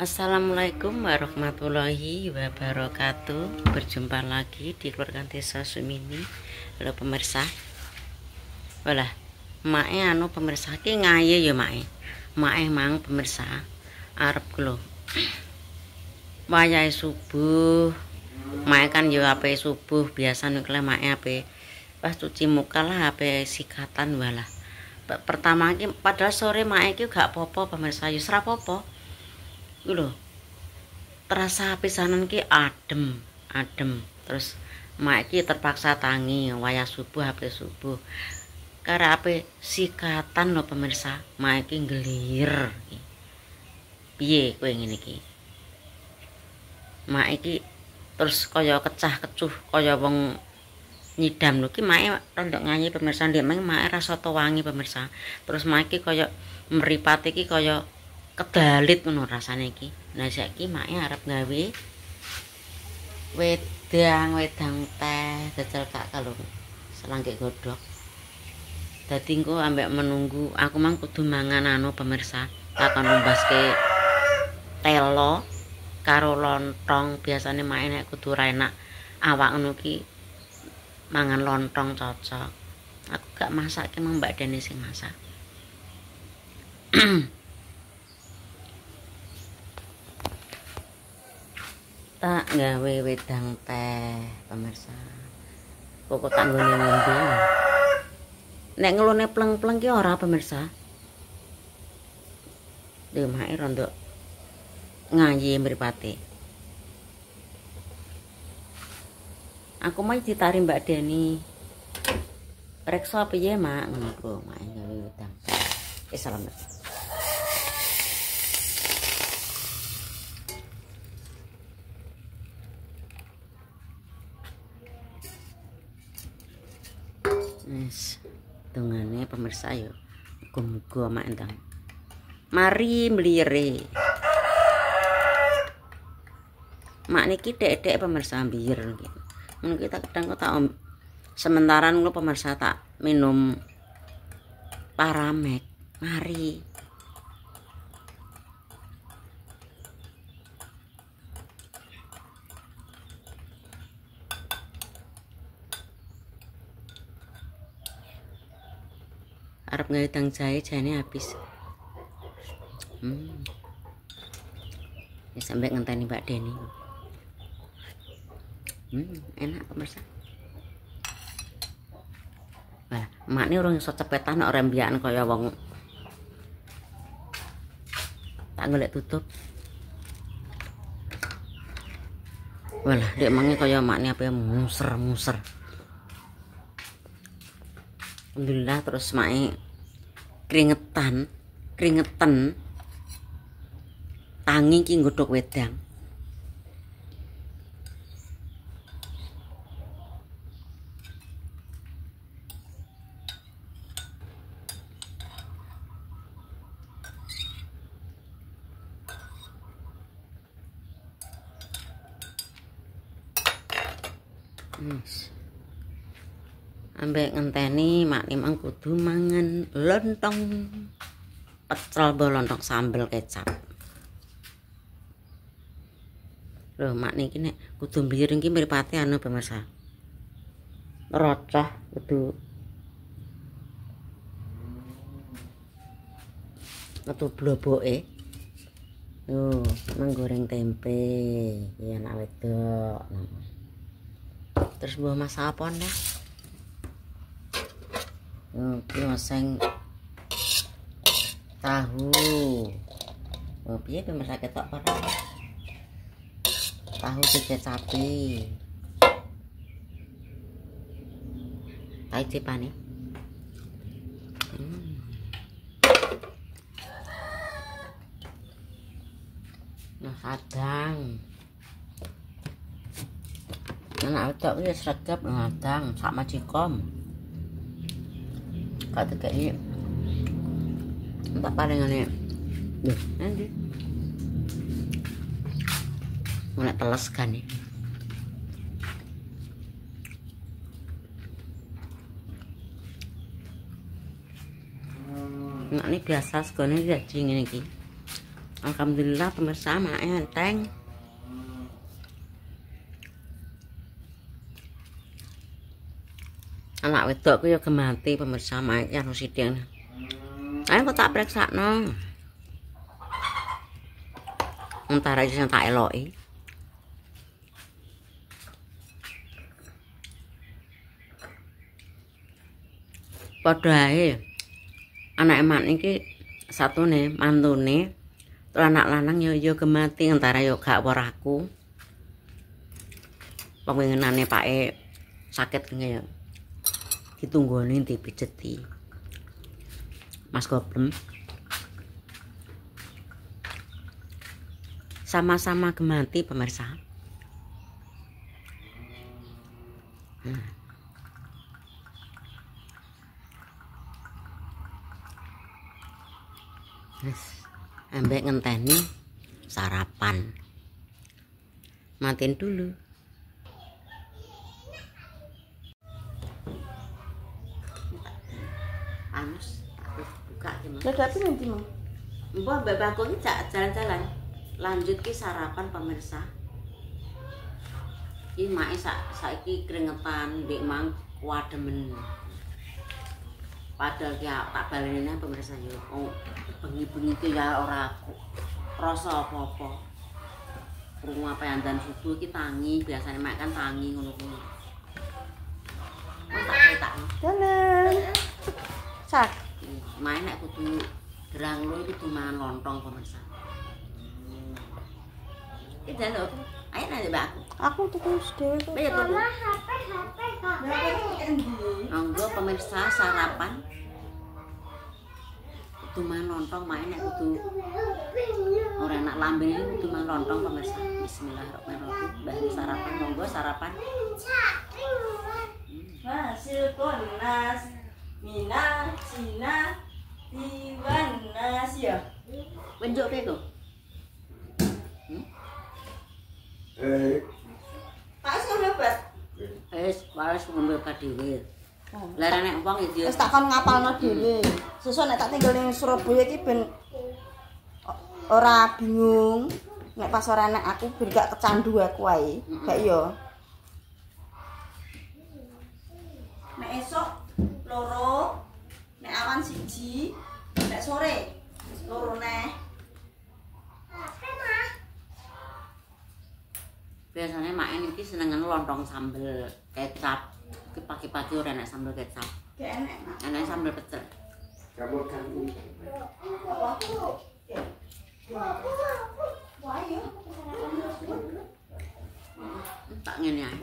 Assalamualaikum warahmatullahi wabarakatuh. Berjumpa lagi di keluarga desa Sumini. Halo pemirsa. Walah, mae pemirsa ki ngaye ya mae. Mae mang pemirsa arep lho. Wayahe subuh. Mae kan ya ape subuh biasa nek mae ape pas cuci muka lah ape sikatan walah. Pertama ki padahal sore mae ki gak apa-apa pemirsa, ya ora apa-apa. Lho, terasa pisanan ki adem terus mak ki terpaksa tangi wayah subuh ape subuh karena ape sikatan lo pemirsa mak ki nggelir piye kowe ngene iki mak iki terus kaya kecah kecuh kaya wong nyidam lho ki mak rondok nyanyi pemirsa ndek mak rasa wangi pemirsa terus mak ki kaya mripate iki kaya kedalit ngono rasane iki. Nah saiki make arep gawe wedang teh dajal tak kalau selangkik godhog. Dadi engko ambek menunggu aku mang kudu mangan pemirsa. Takon numbaske telo karo lontong. Biasane make nek kudu ra enak awak ngono ki mangan lontong cocok. Aku gak masak ki mang Mbak Deni sing masak. Tak gawe wedang teh pemirsa. Kok tak nggone ngombe. Nek ngelone pleng-pleng ki ora pemirsa. Lho mae rondok ngayi mripate. Aku mau ditari Mbak Deni. Reksa piye, Mak? Ngono mae gawe wedang. Selamat. Wis dongane pemirsa yo muga-muga mak endang mari mlire mak niki dek-dek pemirsa mbir niki ngono kita kadang tak sementara ngono pemirsa tak minum paramek mari arep gawe dang jahe jane habis. Ya sampai ngenteni Mbak Deni. Enak pemirsa. Wah, mak ini urung iso cepetan nek ora mbiyaken kaya wong. Tak golek tutup. Walah, dek mangi kaya makne apa muser-muser. Alhamdulillah terus mae keringetan tangi ki nggodhog wedang. Ambek ngenteni mak nimang kudu mangan lontong pecel lontong sambel kecap. Lho mak niki nek kudu mbiring ki mripate pemirsa. Rocoh kudu metu bloboke. Menggoreng tempe ya anak wedok. Terus buah masak apa nih? Ki oseng tahu. Piye pemirsa ketok para? Tahu dikecapi. Tai cepane. Nah, kadang. Anak wedok iki sregep ngadang sak majikom. Kata kayak tak palingane. Duh, nanti. Mulai teles kan nih. Nah, ini biasa segone daging ini ki. Alhamdulillah pemirsa mae enteng. Anak wedokku ya gemati pemirsa mae iki anu sithik. Ayo kok tak preksakno. Entar iki sing tak eloki. Padha ae. Anak emak iki satune mantune. Terus anak lanang ya gemati antara ya gak waraku. Pengenane pake sakit ngene ya. Ditunggoni dipijeti. Mas Goblem. Sama-sama gemati pemirsa. Ambek ngenteni sarapan. Matiin dulu. Anus buka gimana? Lah tapi nanti Mang. Mbah mbak Bagong iki jalan-jalan. Lanjut ki sarapan pemirsa. Iki make saiki keringetan ndek Mang wademen. Padahal ki tak baleni pemirsa yo. Bengi-bengi ki ya ora rasa apa-apa. Krungu apa andan subuh ki tangi, biasane mak kan tangi ngono kuwi. Wis tak cetak. Jalan. Sak. Main nek kudu dranglo iki kudu mangan lontong pemirsa. Iki jaluk. Ayo nang mbak aku. Aku tuku dhewe kok. Ayo tuku. HP endi? Monggo pemirsa sarapan. Kudu mangan lontong main nek kudu ora enak lambene kudu mangan lontong pemirsa. Bismillahirrahmanirrahim. Mbah sarapan monggo sarapan. Hasil konas Mina Cina Tiwanas ya. Penjuk piye kok? Pak wis ngebat. Wis ngombe obat dhewe. Lah nek wong iki Wis tak kon ngapalno dhewe. Sesuk nek tak tinggal ning Surabaya iki ben ora bingung. Nek pas ora nek aku ben gak kecandu aku ae. Gak iya. Nek esuk loro, nek awan siji, nek sore loro neh. biasanya mak ini senengan lontong sambel kecap. Ki pagi-pagi ora enak sambel kecap. Gak enak. Enak sambel pecel. Kamu kan Tak ngene ae.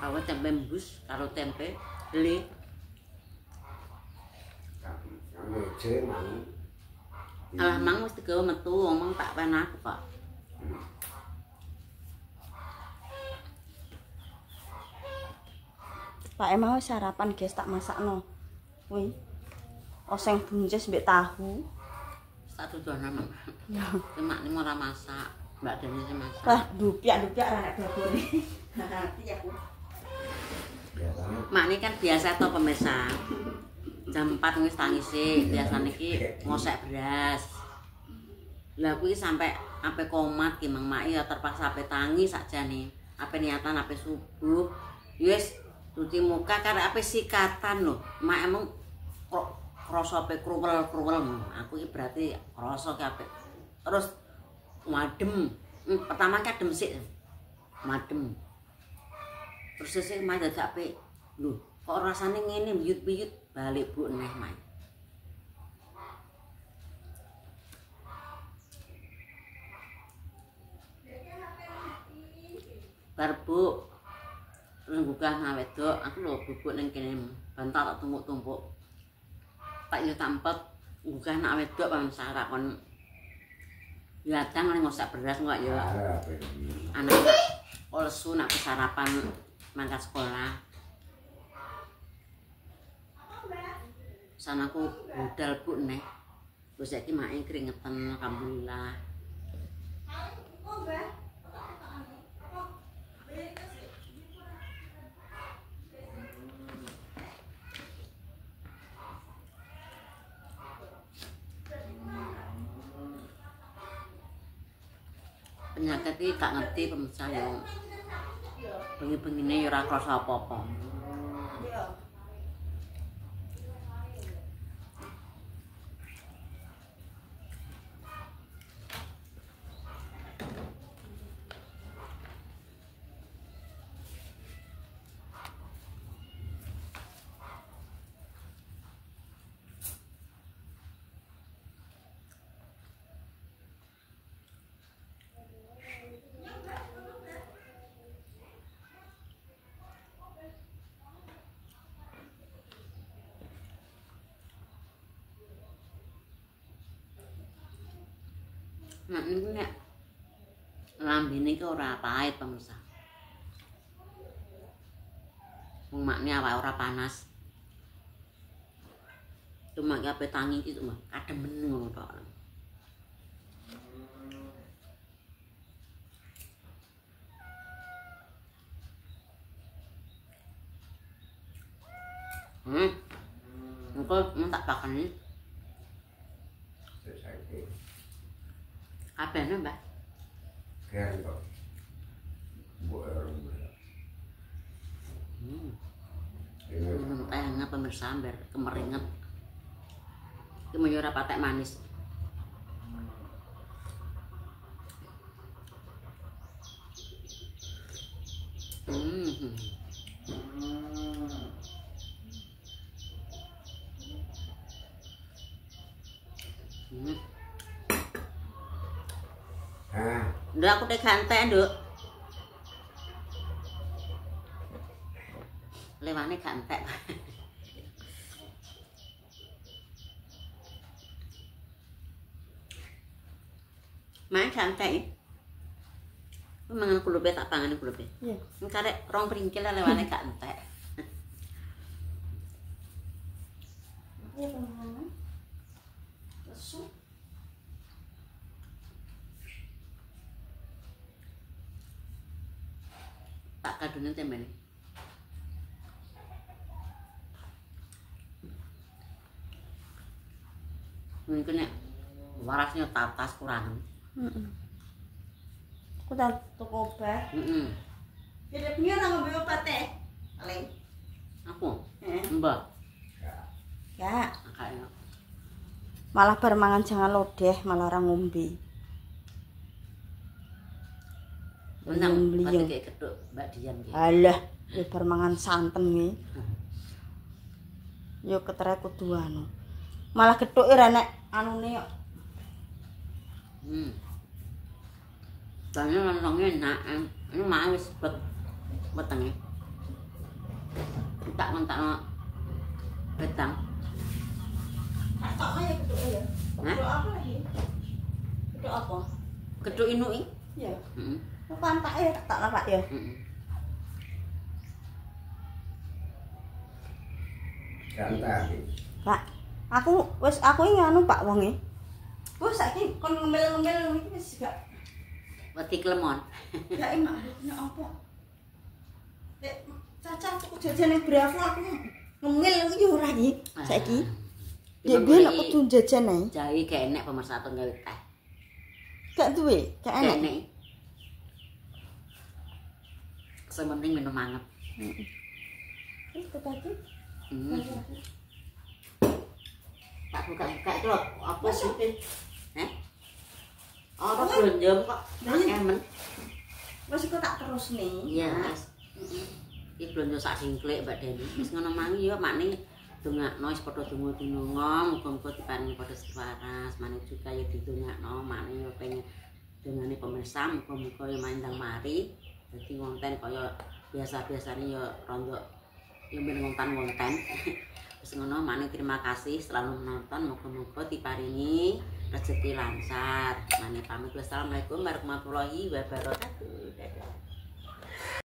Awet tempe embus karo tempe beli. kamu jeneng Alah mang wis digawe metu, omong tak penak kok. Pak mau sarapan guys tak masakno. Kuwi. Oseng buncis mbek tahu. Tak tujuan Cuma ini ora masak, Mbak Deni sing masak. Lah dupiak-dupiak ora nek babone. Ngerti aku. biasanya Mak ini kan biasa to pemirsa. Jam 4 wis tangisi, biasane iki ngosek beras. Lah kuwi sampai komat ki Mang Mak ya terpaksa ape tangi sakjane. Ape niatan ape subuh. Wis cuci muka karena ape sikatan lho. Mak emang krasa ape kruwel-kruwel. Aku iki berarti krasa ki ape. Terus madem. Pertama ki adem sik. Madem. Terus sesuk mah dadak ape. Lho, kok rasane ngene biyut-biyut balik Bu neh Mak. Bar Bu renggugah ngawedok, aku lho bubuk ning kene bantal tak tumpuk-tumpuk. Tak yo tampet nggugah nak wedok pan sarakon. Ya adang ning ngosak beras kok ya. Anak lesu nak sarapan mangkat sekolah. pesan aku budal Bu neh. Terus saiki make keringetan alhamdulillah. Penyakit iki gak ngerti pemirsa yo. Bengi-bengine yo ora krasa apa-apa. Nah ini nek lambene iki ora pahit pemirsa. Wong makne awake ora panas. Cuma ki ape tangi iki cuma kademen ngono tok. Engko tak pakani. Saiki Kabehne, Mbak. keren kok. Mbok orang. Ini Enak pemirsa amber kemeringet. Iki mau ora patek manis. Nduk aku teh gantek, Nduk. Lewane gantek. Main gantek. Ku mangan kulupe tak pangan kulupe. Iya. Engko karek rong pringkil lewane gantek. Iya, teman-teman. Lesu. Tak kadune temene. Mungkin nek warasnya tatas kurang. Aku tak tuku obat. Jadi punya orang ngombe obat teh. Paling. Aku? Mbak. Ya. Kayaknya. Malah bar mangan jangan lodeh, malah orang ngombe. Menang Bliyong. kayak geduk Mbak Dian iki. Alah, ya bar mangan santen iki. Yo ketere kudu anu. Malah gedhuke ra nek anune kok. Soalnya lontongnya enak, ini mah wis wetenge. Tak mentak bedang. Tak ae gedhuke ya. Gedhuk apa lagi? Gedhuk apa? Gedhuk inuki? Iya. Heeh. Kok pantake tak larak ya. Gantek. Pak, aku iki anu Pak wonge. Wes saiki kon ngemil-ngemil iki wis gak Wedi klemon. gak enak nek apa. Nek Caca tuku jajane Bravo aku ngemil iki ora iki saiki. Ya ben aku kudu jajan ae. Jahe gak enek pemirsa to gawe teh. Gak duwe, gak enak. Sing penting minum anget. Wis tadi. Tak buka-buka itu loh, apa sih? Oh, belum kok. Emen. Wis kok tak terus nih. Iya, Mas. Iki blonjo sak singklik Mbak Deni. Wis ngono mangi ya makne dongakno wis padha donga-donga, muga-muga diparingi padha waras, maneh juga ya didongakno, makne ya pengen dongane pemirsa, muga-muga ya mandang mari. Dadi ngonten kaya biasa-biasane ya rondo ya ben ngonten-ngonten. Wis ngono maneh terima kasih selalu menonton, muga-muga diparingi rezeki lancar. Maneh pamit wassalamualaikum warahmatullahi wabarakatuh. Dadah.